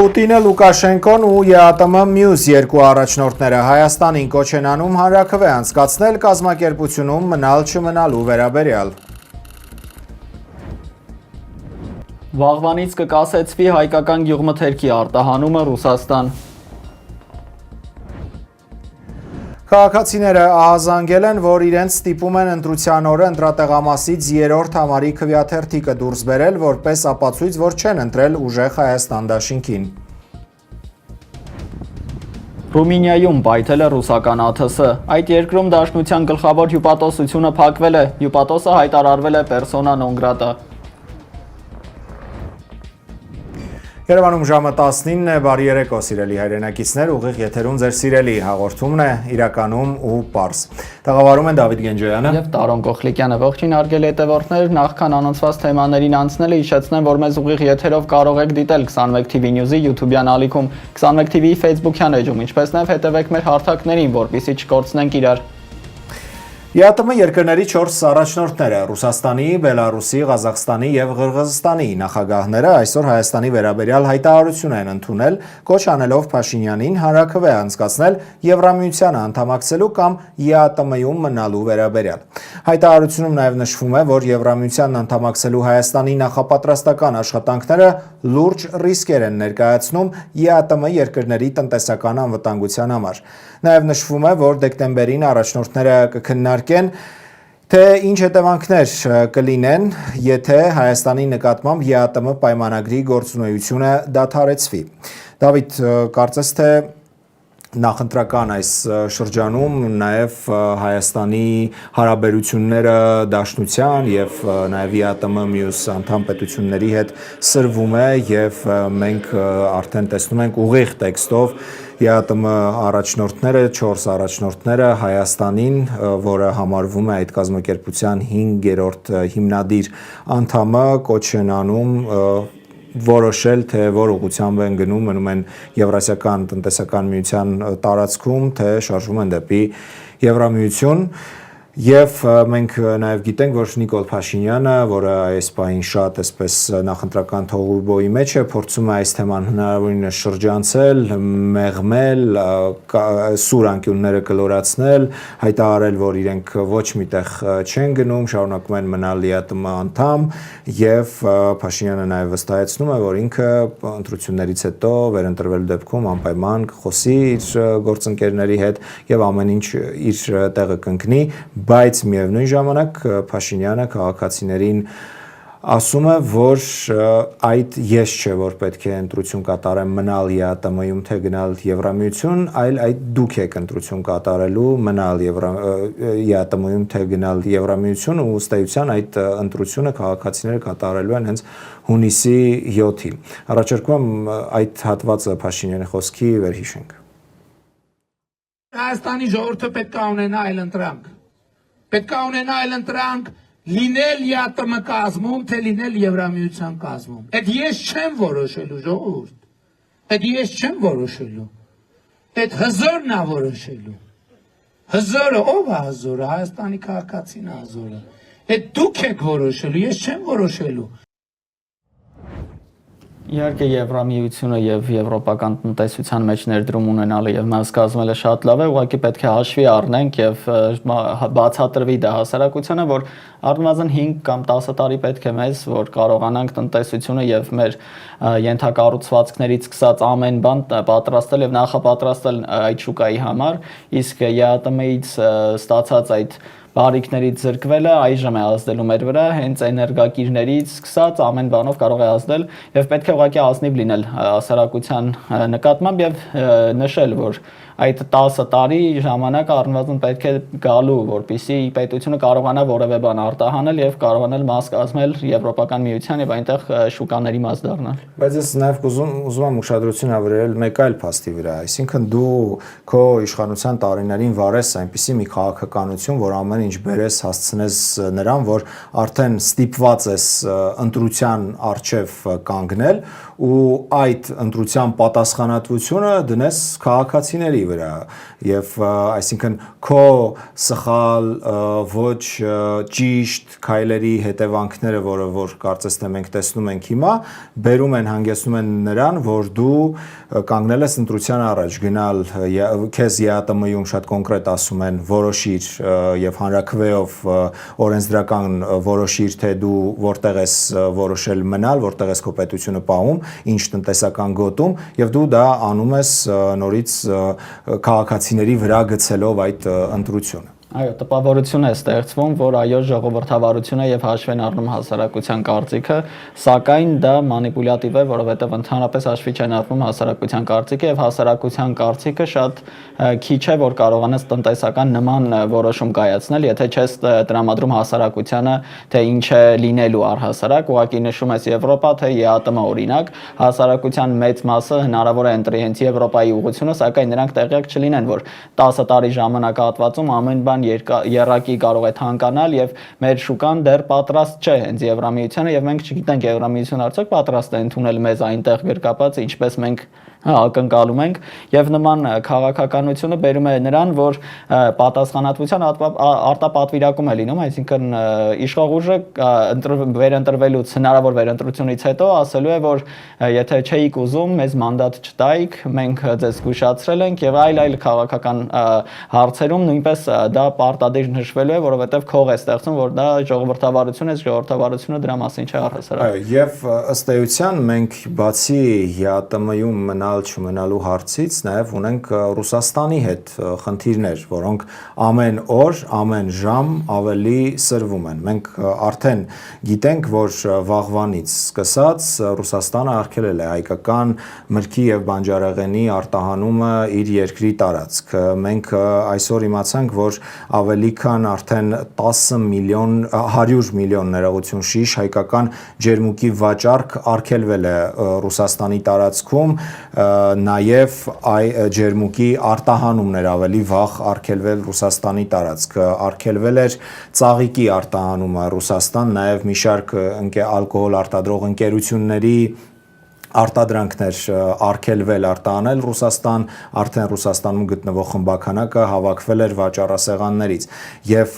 Պուտինը, Լուկաշենկոն ու ԵԱՏՄ մյուս երկու առաջնորդները Հայաստանին կոչ են անում հանրաքվե անցկացնել կազմակերպությունում մնալ չմնալու վերաբերյալ։ Վաղվանից կկասեցվի հայկական գյուղմթերքի արտահանումը Ռուսաստան։ Քաղաքացիները ահազանգել են, որ իրենց ստիպում են ընտրության օրը ընտրատեղամասից 3-րդ համարի քվեաթերթիկը դուրս բերել, որպես ապացույց, որ չեն ընտրել ուժեղ Հայաստան դաշինքին։ Ռումինիայում պայթել է ռուսական ԱԹՍ։ Այդ երկրում դաշնության գլխավոր հյուպատոսությունը փակվել է։ Հյուպատոսը հայտարարվել է persona non grata։ Երևանում ժամը 19-ն է, բարի երեկո սիրելի հայրենակիցներ, ուղիղ եթերում ձեր սիրելի հաղորդումն է իրականում ու պարզ։ Տաղավարում են Դավիթ Գենջոյանը եւ Տարոն Կոխլիկյանը։ Ողջույն հարգելի հետևորդներ, նախքան անոնցված թեմաներին անցնելը հիշեցնեմ, որ մեզ ուղիղ եթերով կարող եք դիտել 21 TV News-ի YouTube-յան ալիքում, 21 TV-ի Facebook-յան էջում, ինչպես նաեւ հետևեք մեր հարթակներին, որպեսզի չկորցնենք իրար։ ԵԱՏՄ երկրների 4 առաջնորդները Ռուսաստանի, Բելարուսի, Ղազախստանի եւ Ղրղզստանի նախագահները այսօր Հայաստանի վերաբերյալ հայտարարություն են ընդունել, կոչ անելով Փաշինյանին հանրաքվե անցկացնել Եվրամիությանը անդամակցելու կամ ԵԱՏՄ-ում մնալու վերաբերյալ։ Հայտարարությունում նաեւ նշվում է, որ Եվրամիությանն անդամակցելու Հայաստանի նախապատրաստական աշխատանքները լուրջ ռիսկեր են ներկայացնում ԵԱՏՄ երկրների տնտեսական անվտանգության համար։ Նաեւ նշվում է, որ դեկտեմբերին առաջնորդները կքննարկեն, թե ինչ հետևանքներ կլինեն, եթե Հայաստանի նկատմամբ ԵԱՏՄ պայմանագրի գործունեությունը դադարեցվի։ Դավիթ, կարծես թե նախընտրական այս շրջանում նաև Հայաստանի հարաբերությունները դաշնության եւ նաև ԵԱՏՄ մյուս անդամ պետությունների հետ սրվում է եւ մենք արդեն տեսնում ենք ուղիղ տեքստով ԵԱՏՄ առաջնորդները, 4 առաջնորդները Հայաստանին, որը համարվում է այդ կազմակերպության 5-րդ հիմնադիր անդամը, կոչ են անում որոշել, թե որ ուղղությամբ են գնում, մնում են Եվրասիական տնտեսական միության տարածքում, թե շարժվում են դեպի Եվրամիություն։ Եվ մենք նաև գիտենք, որ Նիկոլ Փաշինյանը, որը այս պահին շատ այսպես նախընտրական թողուբոյի մեջ է, փորձում է այս թեման հնարավորինս շրջանցել, մեղմել, սուր անկյունները կլորացնել, հայտարարել, որ իրենք ոչ միտեղ չեն գնում, շարունակում են մնալ ԵԱՏՄ անդամ, եւ Փաշինյանը նաև վստահեցնում է, որ ինքը ընտրություններից հետո վերընտրվելու դեպքում անպայման կխոսի իր գործընկերների հետ եւ ամեն ինչ իր տեղը կընկնի, բայց միևնույն ժամանակ Փաշինյանը քաղաքացիներին ասում է, որ այդ ես չէ, որ պետք է ընտրություն կատարեմ մնալ ԵԱՏՄ-ում, թե գնալ Եվրամիություն, այլ այդ դուք եք ընտրություն կատարելու մնալ ԵԱՏՄ-ում, թե գնալ Եվրամիություն, ու ըստ էության այդ ընտրությունը քաղաքացիները կատարելու են հենց հունիսի 7-ին։ Առաջարկում եմ այդ հատվածը Փաշինյանի խոսքի վերհիշենք։ Հայաստանի ժողովուրդը պետք է ունենա այլ ընտրանք։ Պետք է ունենա այլ ընտրանք լինել ԵԱՏՄ կազմում, թե լինել Եվրամիության կազմում։ Այդ ես չեմ որոշելու ժողովուրդ։ Այդ ես չեմ որոշելու։ Այդ հզորն է որոշելու։ Հզորը ով է հզորը, Հայաստանի քաղաքացին է հզորը։ Այդ դուք եք որոշելու, ես չեմ որոշելու։ Իհարկե Եվրամիությունը եւ եվրոպական տնտեսության մեջ ներդրում ունենալը եւ մաս կազմելը շատ լավ է, ուղղակի պետք է հաշվի առնենք եւ բացատրվի դա հասարակությանը, որ առնվազն 5 կամ 10 տարի պետք է մեզ, որ կարողանանք տնտեսությունը եւ մեր ենթակառուցվածքներից սկսած ամեն բան պատրաստել եւ նախապատրաստել այդ շուկայի համար, իսկ ԵԱՏՄ-ից ստացած այդ բարիկներից զրկվելը այժմ է ազդելու մեր վրա, հենց էներգակիրներից սկսած ամեն բանով կարող է ազդել եւ պետք է ուղղակի ազնիվ լինել հասարակության նկատմամբ եւ նշել, որ այդ 10 տարի ժամանակ առնվազն պետք է գալու, որպեսզի պետությունը կարողանա որևէ բան արտահանել եւ կարողանալ մաս կազմել Եվրոպական միության եւ այնտեղ շուկաների մաս դառնալ։ Բայց ես նաեւ ուզում եմ ուշադրություն ավերել մեկ այլ փաստի վրա, այսինքն դու քո իշխանության տարիներին վարես այնպիսի մի քաղաքականություն, որ ամեն ինչ բերես հասցնես նրան, որ արդեն ստիպված ես ընտրության առջև կանգնել ու այդ ընտրության պատասխանատվությունը դնես քաղաքացիների վրա։ եւ այսինքն քո սխալ ոչ ճիշտ քայլերի հետևանքները, որը որ կարծես թե մենք տեսնում ենք հիմա, բերում են հանգեցնում են նրան, որ դու կանգնել ես ընտրության առաջ, գնալ քեզ ԵԱՏՄ-ում շատ կոնկրետ ասում են որոշիր եւ հանրաքվեով օրենսդրական որոշիր, թե դու որտեղ ես որոշել մնալ, որտեղ ես քո պետությունը պահում, ինչ տնտեսական գոտում եւ դու դա անում ես նորից քաղաքացիների վրա գցելով այդ ընտրությունը։ Այո, տպավորություն է ստեղծվում, որ այո ժողովրդավարությունը եւ հաշվի են առնում հասարակության կարծիքը, սակայն դա մանիպուլյատիվ է, որովհետեւ ընդհանրապես հաշվի չեն առնում հասարակության կարծիքը եւ հասարակության կարծիքը շատ քիչ է, որ կարողանաս տնտեսական նման որոշում կայացնել, եթե չես տրամադրում հասարակությանը, թե ինչ է լինելու առհասարակ, ուղղակի նշում ես Եվրոպա, թե ԵԱՏՄ օրինակ, հասարակության մեծ մասը հնարավոր է ընտրի հենց Եվրոպայի ուղղությունը, սակայն նրանք տեղյակ չլինեն, որ 10 տարի ժամանակահատվածում ամեն բան երակի կարող է թանկանալ եւ մեր շուկան դեռ պատրաստ չէ հենց Եվրամիությանը եւ մենք չգիտենք Եվրամիությունը արդյոք պատրաստ է ընդունել մեզ այնտեղ գրկապած, ինչպես մենք ակնկալում ենք եւ նման քաղաքականությունը բերում է նրան, որ պատասխանատվության արտապատվիրակում է լինում, այսինքն իշխող ուժը վերընտրվելուց հնարավոր վերընտրությունից հետո ասելու է, որ եթե չէիք ուզում, մեզ մանդատ չտայիք, մենք ձեզ զգուշացրել ենք եւ այլ քաղաքական հարցերում նույնպես դա պարտադիր նշվելու է, որովհետեւ քող է ստեղծում, որ դա ժողովրդավարություն է, ժողովրդավարությունը դրա մասին չէ առհասարակ։ Այո, եւ ըստ էության մենք բացի ԵԱՏՄ-ում չմնալու հարցից նաև ունենք Ռուսաստանի հետ խնդիրներ, որոնք ամեն օր, ամեն ժամ ավելի սրվում են։ Մենք արդեն գիտենք, որ վաղվանից սկսած Ռուսաստանը արգելել է հայկական մրգի եւ բանջարեղենի արտահանումը իր երկրի տարածք։ Մենք այսօր իմացանք, որ ավելի քան արդեն 100 միլիոն ներողություն շիշ հայկական ջերմուկի վաճառք արգելվել է Ռուսաստանի տարածքում, նաև ջերմուկի արտահանումներ ավելի վաղ արգելվել Ռուսաստանի տարածք, արգելվել էր ծաղիկի արտահանումը Ռուսաստան, նաև մի շարք ալկոհոլ արտադրող ընկերությունների արտադրանքներ արգելվել արտահանել Ռուսաստան, արդեն Ռուսաստանում գտնվող խմբականակը հավաքվել էր վաճառասեղաններից եւ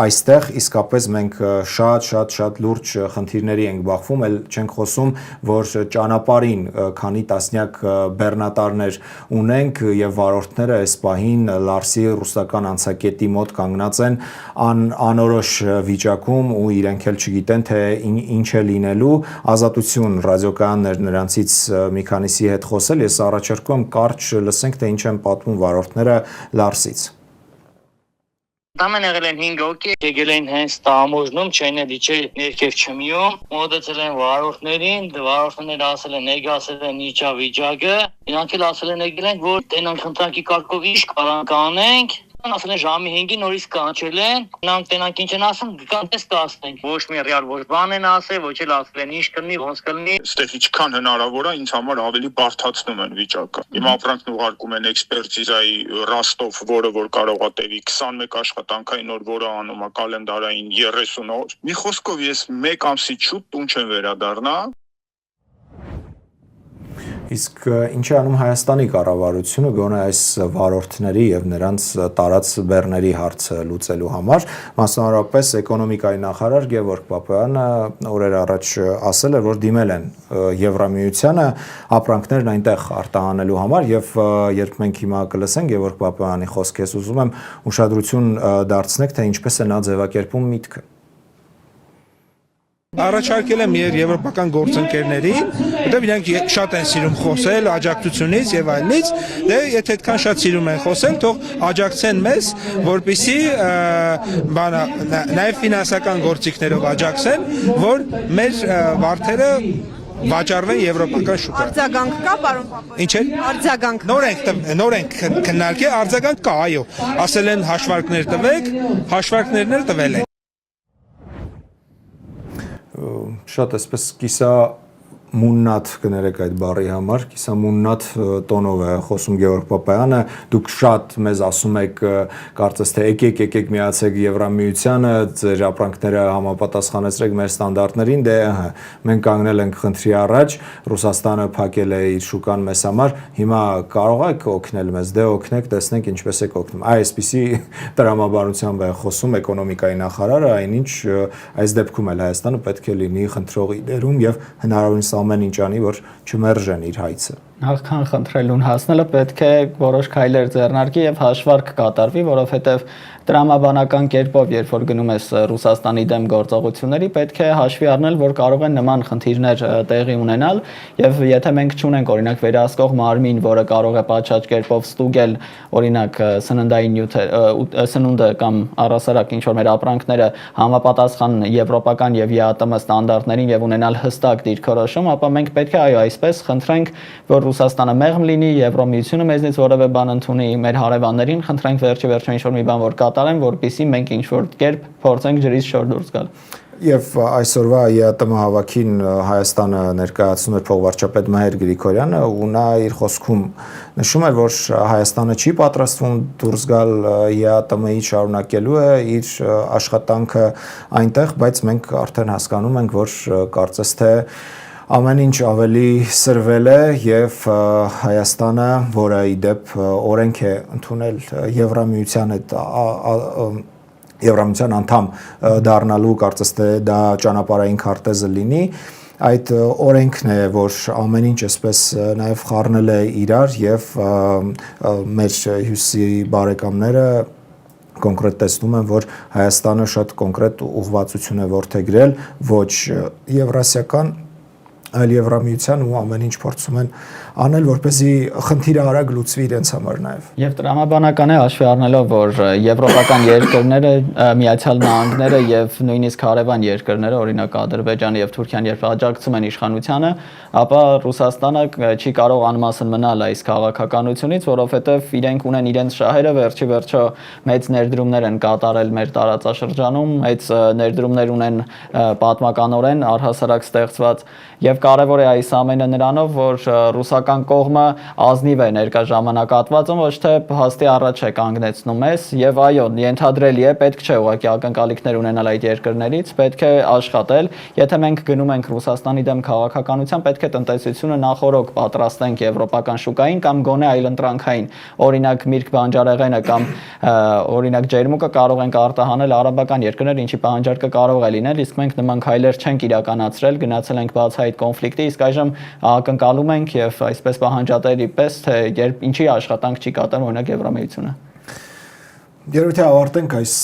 այստեղ իսկապես մենք շատ լուրջ խնդիրների ենք բախվում, ել չենք խոսում, որ ճանապարհին քանի տասնյակ բեռնատարներ ունենք եւ վարորդները այս պահին Լարսի ռուսական անցակետի մոտ կանգնած են անորոշ վիճակում ու իրենք էլ չգիտեն թե ինչ է լինելու։ Ազատություն ռադիոկայաններ նրանցից մի քանիսի հետ խոսել, ես առաջարկում եմ կարճ լսենք, թե ինչ են պատմում վարորդները Լարսից։ Տամեն եղել են 5 հոգի, եկել են հենց տամոժնում, չեն էլի չէ ներքև չմիում, մոտեցել են վարորդներին, վարորդները ասել են ներկայացել են իջա վիճակը, իրանք էլ ասել են եկել են, որ տենանք խնդրանքի կարգով ինչ կարող անենք, ասել են ժամի 5-ին նորից կանչել են, նրանք տենանք ինչ են ասում, կանտես կասնենք, ոչ մի ռեալ ոչ բան են ասել, ոչ էլ ասել են ինչ կլինի, ոնց կլինի։ Այստեղ ինչքան հնարավոր է ինձ համար ավելի բարդացնում են վիճակը։ Իմ ապրանքն ուղարկում են էքսպերտիզայի Ռոստով, որը որ կարող է տևի 21 աշխատանքային օր, որը անում է կալենդարային 30 օր։ Մի խոսքով ես 1 ամսից շուտ տուն չեմ վերադառնա։ Իսկ ինչ է անում Հայաստանի կառավարությունը գոնե այս վարորդների եւ նրանց տարած բեռների հարցը լուծելու համար, մասնավորապես էկոնոմիկայի նախարար Գևորգ Պապոյանը օրեր առաջ ասել էր, որ դիմել են Եվրամիությանը ապրանքներն այնտեղ արտահանելու համար եւ երբ մենք հիմա կլսենք Գևորգ Պապոյանի խոսքը, ես ուզում եմ ուշադրություն դարձնեք, թե ինչպես է նա ձևակերպում միտքը։ Առաջարկել եմ եվրոպական գործընկերներին, որտեղ իրանք շատ են սիրում խոսել աջակցությունից եւ այլնից, դե եթե այդքան շատ սիրում են խոսել, թող աջակցեն մեզ, որպեսզի նաեւ ֆինանսական գործիքներով աջակցեն, որ մեր վարդերը վաճառվեն եվրոպական շուկա։ Արձագանք կա, պարոն Պապոյան։ Ինչ է։ Արձագանք։ Նոր ենք քննարկել, արձագանք կա, այո։ Ասել են հաշվարկներ տվեք, հաշվարկներն էլ տվել են։ Շատ այսպես կիսա մուննատ կներեք այդ բառի համար, կիսա մուննատ տոնով է խոսում Գեորգ Պապայանը, դուք շատ մեզ ասում եք կարծես թե եկեք միացեք Եվրամիությանը, ձեր ապրանքները համապատասխանեցրեք մեր ստանդարտներին, դե մենք կանգնել ենք խնդրի առաջ, Ռուսաստանը փակել է իր շուկան մեզ համար, հիմա կարող եք օգնել մեզ, դե օգնեք, տեսնենք ինչպես եք օգնում։ Այսպիսի տրամաբանությամբ է խոսում էկոնոմիկայի նախարարը, այնինչ այս դեպքում էլ Հայաստանը պետք է լինի խնդրողի դերում եւ հնարավորինս ամեն ինչ անի, որ չմերժեն իր հայցը։ Նախքան խնդրելուն հասնելը պետք է որոշ քայլեր ձեռնարկի եւ հաշվարկ կատարվի, որովհետեւ տրամաբանական կերպով, երբ որ գնում ես Ռուսաստանի դեմ գործողությունների, պետք է հաշվի առնել, որ կարող են նման խնդիրներ տեղի ունենալ եւ եթե մենք չունենք օրինակ վերահսկող մարմին, որը կարող է պատշաճ կերպով ստուգել օրինակ սննդային սնունդը կամ առասարակ ինչ որ մեր ապրանքները համապատասխան եվրոպական եւ ԵԱՏՄ ստանդարտներին եւ ունենալ հստակ դիրքորոշում, ապա մենք պետք է այո այսպես խնդրենք, որ Ռուսաստանը մեղմ լինի, Եվրոմիությունը մեզնից որևէ բան ընդունի, մեր հարևաններին խնդրենք վերջը ինչ որ մի բան որ կատարեն, որպեսզի մենք ինչ որ կերպ փորձենք ջրից շոր դուրս գալ։ Եվ այսօրվա ԵԱՏՄ հավաքին Հայաստանը ներկայացնում էր փոխվարչապետ Մհեր Գրիգորյանը ու նա իր խոսքում նշում էր, որ Հայաստանը չի պատրաստվում դուրս գալ ԵԱՏՄ-ից շարունակելու է իր աշխատանքը այնտեղ, բայց մենք արդեն հասկանում ենք, որ կարծես թե ամեն ինչ ավելի սրվել է եւ Հայաստանը, որը ի դեպ օրենք է ընդունել Եվրամիության հետ Եվրամիության անդամ դառնալու կարծես թե դա ճանապարհային քարտեզը լինի, այդ օրենքն է, որ ամեն ինչ այսպես նաեւ խառնել է իրար եւ մեր հյուսի բարեկամները կոնկրետ տեսնում են, որ Հայաստանը շատ կոնկրետ ուղղվածություն է որդեգրել ոչ եվրասիական այլ Եվրամիության ու ամեն ինչ փորձում են անել, որպեսզի խնդիրը արագ լուծվի իրենց համար նաև։ Եվ տրամաբանական է հաշվի առնելով, որ եվրոպական երկրները, Միացյալ Նահանգները եւ նույնիսկ հարևան երկրները, օրինակ Ադրբեջանը եւ Թուրքիան, երբ աջակցում են իշխանությանը, ապա Ռուսաստանը չի կարող անմասն մնալ այս քաղաքականությունից, որովհետեւ իրենք ունեն իրենց շահերը, վերջի վերջո մեծ ներդրումներ են կատարել մեր տարածաշրջանում, մեծ ներդրումներ ունեն պատմականորեն առհասարակ ստեղծված եւ կարեւոր է այս ամենը նրանով, որ ռուսական կողմը ազնիվ է ներկա ժամանակահատվածում, ոչ թե հաստի առաջ է կանգնեցնում մեզ եւ այո, ենթադրելի է, պետք չէ ուղղակի ակնկալիքներ ունենալ այդ երկրներից, պետք է աշխատել, եթե մենք գնում ենք Ռուսաստանի դեմ քաղաքականության, պետք է տնտեսությունը նախորոք պատրաստենք եվրոպական շուկային կամ գոնե այլընտրանքային, օրինակ միրգ բանջարեղենը կամ օրինակ ջերմուկը կարող ենք արտահանել արաբական երկրներ, ինչի պահանջարկը կարող է լինել, իսկ մենք նման քայլեր չենք իրականացրել, գնացել ենք բացահայտ կոնֆլիկտի, իսկ այժմ ակնկալում ենք եւ այսպես պահանջատերի պես թե երբ ինչի աշխատանք չի կատարում օրինակ Եվրամիությունը։ Երբ թե ավարտենք այս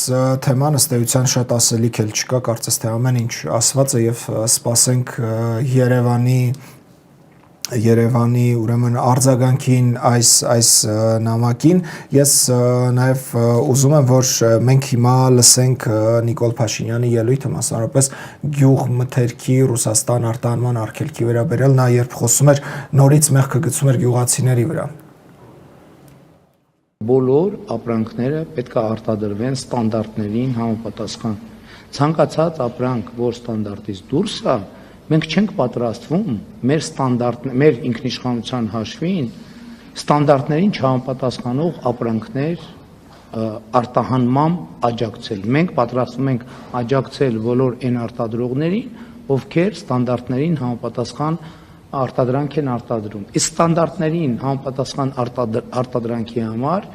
թեման, ըստ էության շատ ասելիք էլ չկա, կարծես թե ամեն ինչ ասված է եւ սպասենք Երևանի ուրեմն արձագանքին այս նամակին ես նաև ուզում եմ որ մենք հիմա լսենք Նիկոլ Փաշինյանի ելույթը մասնավորապես գյուղմթերքի Ռուսաստան արտահանման արգելքի վերաբերյալ նա երբ խոսում էր նորից մեղքը գցում էր գյուղացիների վրա բոլոր ապրանքները պետք է արտադրվեն ստանդարտներին համապատասխան ցանկացած ապրանք որ ստանդարտից դուրս է մենք չենք պատրաստվում մեր ինքնիշխանության հաշվին ստանդարտներին չհամապատասխանող ապրանքներ արտահանման աջակցել։ Մենք պատրաստվում ենք աջակցել բոլոր այն արտադրողներին, ովքեր ստանդարտներին համապատասխան արտադրանք են արտադրում։ Իսկ ստանդարտներին համապատասխան արտադրանքի համար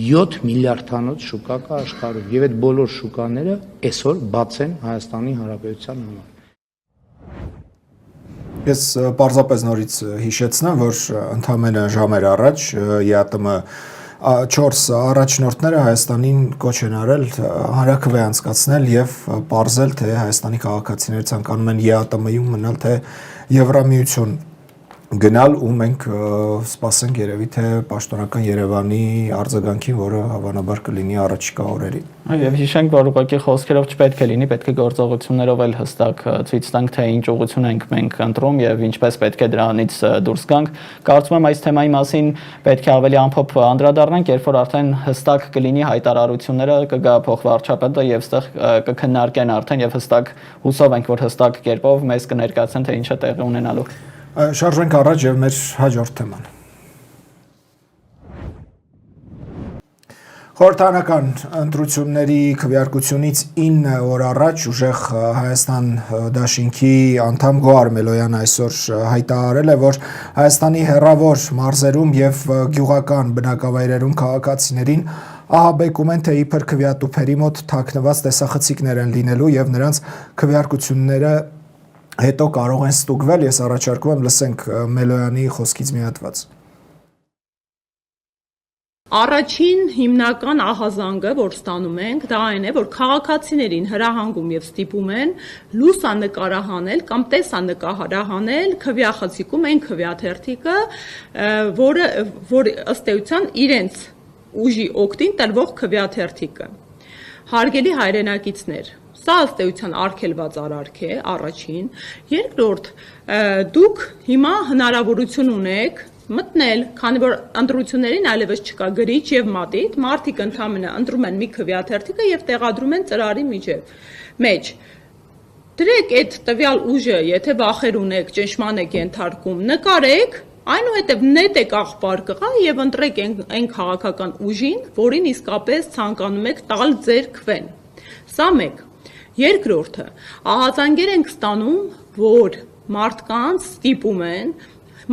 7 միլիարդանոց շուկա կա աշխարհում եւ այդ բոլոր շուկաները այսօր բաց են Հայաստանի Հանրապետության համար։ Ես պարզապես նորից հիշեցնեմ, որ ընդամենը ժամեր առաջ ԵԱՏՄ 4 առաջնորդները Հայաստանին կոչ են արել հանրաքվե անցկացնել եւ պարզել, թե Հայաստանի քաղաքացիները ցանկանում են ԵԱՏՄ-ում մնալ, թե Եվրամիություն գնալ ու մենք սպասենք երևի թե պաշտոնական Երևանի արձագանքին, որը հավանաբար կլինի առաջիկա օրերին։ Եվ հիշենք, որ ուղղակի խոսքերով չպետք է լինի, պետք է գործողություններով էլ հստակ ցույց տանք, թե ինչ ուղղություն ենք մենք ընտրում եւ ինչպես պետք է դրանից դուրս գանք։ Կարծում եմ այս թեմայի մասին պետք է ավելի ամփոփ անդրադառնանք, երբ որ արդեն հստակ կլինի հայտարարությունները, կգա փոխվարչապետը եւ այստեղ կքննարկեն արդեն եւ հստակ հուսով ենք, որ հստակ կերպով մեզ կներկայացնեն, թե ինչ է տեղի ունենալու։ Շարժվենք առաջ եւ մեր հաջորդ թեման։ Խորհրդարանական ընտրությունների քվեարկությունից 9 օր առաջ ուժեղ Հայաստան դաշինքի անդամ Գոհար Մելոյանը այսօր հայտարարել է, որ Հայաստանի հեռավոր մարզերում եւ գյուղական բնակավայրերում քաղաքացիներին ահաբեկում են, թե իբր քվեատուփերի մոտ թաքնված տեսախցիկներ են լինելու եւ նրանց քվեարկությունները հետո կարող են ստուգվել։ Ես առաջարկում եմ լսենք Մելոյանի խոսքից մի հատված։ Առաջին հիմնական ահազանգը, որ ստանում ենք, դա այն է, որ քաղաքացիներին հրահանգում եւ ստիպում են լուսանկարահանել կամ տեսանկարահանել քվեախցիկում այն քվեաթերթիկը, որ ըստ էության իրենց ուժի օգտին տրվող քվեաթերթիկը։ Հարգելի հայրենակիցներ, սա ըստ էության արգելված արարք է, առաջին, երկրորդ, դուք հիմա հնարավորություն ունեք մտնել, քանի որ ընտրություններին այլևս չկա գրիչ եւ մատիտ, մարդիկ ընդհանրապես ընտրում են մի քվեաթերթիկը եւ տեղադրում են ծրարի մեջ։ Դրեք այդ տվյալ ուժը, եթե վախեր ունեք, ճնշման եք ենթարկում, նկարեք, այնուհետև նետեք աղբար կղա եւ ընտրեք այն քաղաքական ուժին, որին իսկապես ցանկանում եք տալ ձեր քվեն։ Սա մեկ։ Երկրորդը, ահազանգեր ենք ստանում, որ մարդկանց ստիպում են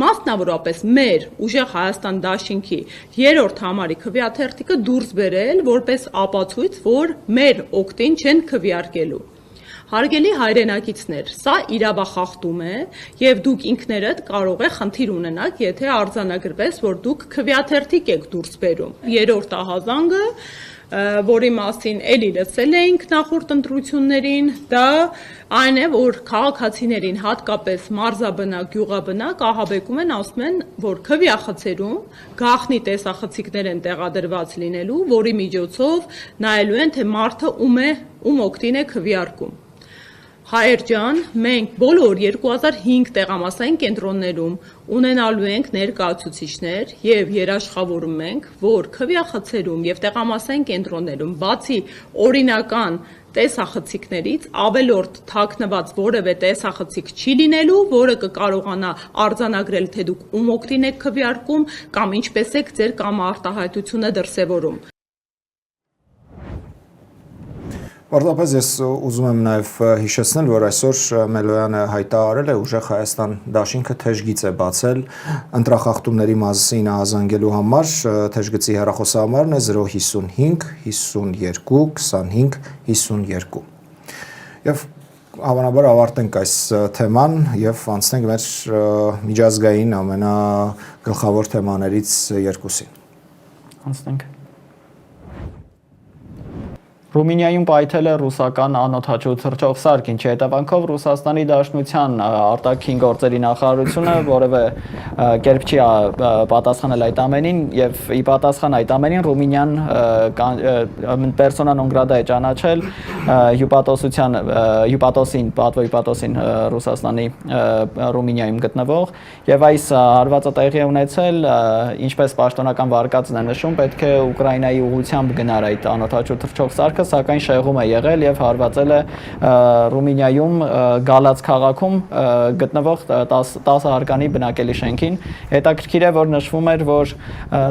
մասնավորապես մեր ուժեղ Հայաստան դաշինքի 3-րդ համարի քվեաթերթիկը դուրս բերել որպես ապացույց, որ մեր օգտին չեն քվեարկելու։ Հարգելի հայրենակիցներ, սա իրավախախտում է եւ դուք ինքներդ կարող եք խնդիր ունենալ, եթե արձանագրվես, որ դուք քվեաթերթիկ եք դուրս բերում։ 3-րդ ահազանգը, որի մասին էլի լսել էինք նախորդ ընտրություններին, դա այն է, որ քաղաքացիներին հատկապես մարզաբնակ, գյուղաբնակ ահաբեկում են, ասում են, որ քվեախցերում գաղտնի տեսախցիկներ են տեղադրված լինելու, որի միջոցով նայելու են, թե մարդը ում օգտին է քվեարկում։ Հայեր ջան, մենք բոլոր 2005 տեղամասային կենտրոններում ունենալու ենք ներկայացուցիչներ եւ երաշխավորում ենք, որ քվեախցերում եւ տեղամասային կենտրոններում բացի օրինական տեսախցիկներից ավելորդ թաքնված որևէ տեսախցիկ չի լինելու, որը կկարողանա արձանագրել, թե դուք ում օգտին եք քվեարկում կամ ինչպես եք ձեր կամ արտահայտությունը դրսևորում։ Պարզապես ես ուզում եմ նաև հիշեցնել, որ այսօր Մելոյանը հայտարարել է ուժեղ Հայաստան դաշինքը թեժգիծ է բացել ընտրախախտումների մասին ահազանգելու համար, թեժգծի հեռախոսահամարն է 055 52 25 52։ Եվ հավանաբար ավարտենք այս թեման եւ անցնենք մեր միջազգային ամենագլխավոր թեմաներից երկուսին։ Անցնենք։ Ռումինիայում պայթել է ռուսական անօդաչու թռչող սարք, ինչի հետևանքով Ռուսաստանի Դաշնության արտաքին գործերի նախարարությունը որևէ կերպ չի պատասխանել այդ ամենին եւ ի պատասխան այդ ամենին Ռումինիան պերսոնա նոն գրատա է ճանաչել հյուպատոսին, պատվո հյուպատոսին Ռուսաստանի Ռումինիայում գտնվող եւ այս հարվածը տեղի է ունեցել, ինչպես պաշտոնական վարկածն է նշում, պետք է Ուկրաինայի ուղղությամբ գնար այդ անօդաչու թռչող սարքը, սակայն շեղում է եղել եւ հարվածել է Ռումինիայում Գալաց քաղաքում գտնվող 10 հարկանի բնակելի շենքին։ Հետաքրքիր է, որ նշվում էր, որ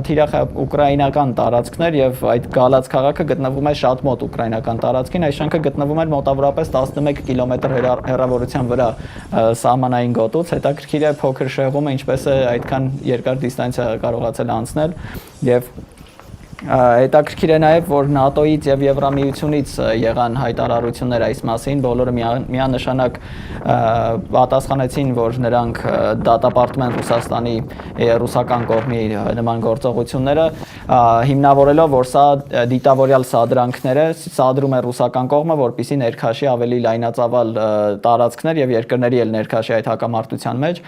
թիրախ ուկրաինական տարածքներ եւ այդ Գալաց քաղաքը գտնվում է շատ մոտ ուկրաինական տարածքին, այս շենքը գտնվում էր մոտավորապես 11 կիլոմետր հեռավորության վրա սահմանային գոտուց։ Հետաքրքիր է փոքր շեղումը ինչպես է այդքան երկար դիստանցիա կարողացել անցնել եւ Հետաքրքիր է նաև, որ ՆԱՏՕ-ից եւ Եվրամիությունից եղան հայտարարություններ այս մասին, բոլորը միանշանակ պատասխանեցին, որ նրանք դատապարտում են Ռուսաստանի ռուսական կողմի նման գործողությունները, հիմնավորելով, որ սա դիտավորյալ սադրանքներ է, սադրում է ռուսական կողմը, որպեսզի ներքաշի ավելի լայնածավալ տարածքներ եւ երկրների էլ ներքաշի այդ հակամարտության մեջ։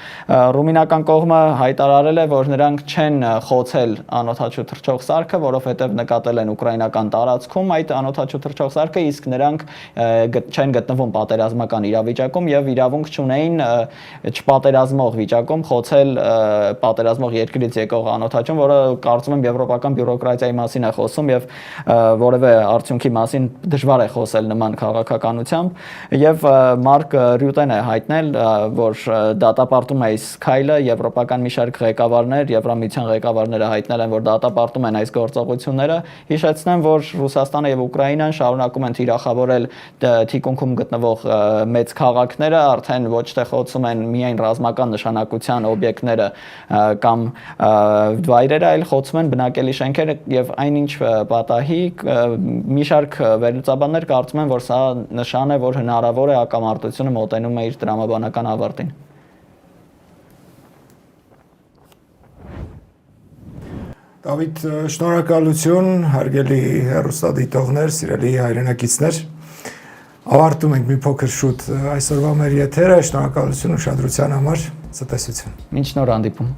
Ռումինական կողմը հայտարարել է, որ նրանք չեն խոցել անօթաչու թռչող սարքը, որովհետև նկատել են ուկրաինական տարածքում այդ անօթաչու թռչող սարքը, իսկ նրանք չեն գտնվում պատերազմական իրավիճակում եւ իրավունք չունեին չպատերազմող վիճակում խոցել պատերազմող երկրից եկող անօթաչուն, որը կարծում եմ եվրոպական բյուրոկրատիայի մասին է խոսում եւ որևէ արդյունքի մասին դժվար է խոսել նման քաղաքականությամբ եւ Մարկ Ռյուտեն է հայտնել, որ դատապարտում է այս քայլը, եվրոպական մի շարք ղեկավարներ, Եվրամիության ղեկավարները հայտնել են, որ դատապարտում են այս գործողությունները։ Հիշեցնեմ, որ Ռուսաստանը եւ Ուկրաինան շարունակում են թիրախավորել թիկունքում գտնվող մեծ քաղաքները, արդեն ոչ թե խոցում են միայն ռազմական նշանակության օբյեկտները կամ վայրերը, այլ խոցում են բնակելի շենքերը եւ այնինչ պատահի մի շարք վերլուծաբաններ կարծում են, որ սա նշան է, որ հնարավոր է հակամարտությունը մոտենում է իր տրամաբանական ավարտին։ Դավիթ, շնորհակալություն, հարգելի հեռուստադիտողներ, սիրելի հայրենակիցներ։ Ավարտում ենք մի փոքր շուտ այսօրվա մեր եթերը, շնորհակալություն ուշադրության համար, ցտեսություն։ Մինչ նոր հանդիպում։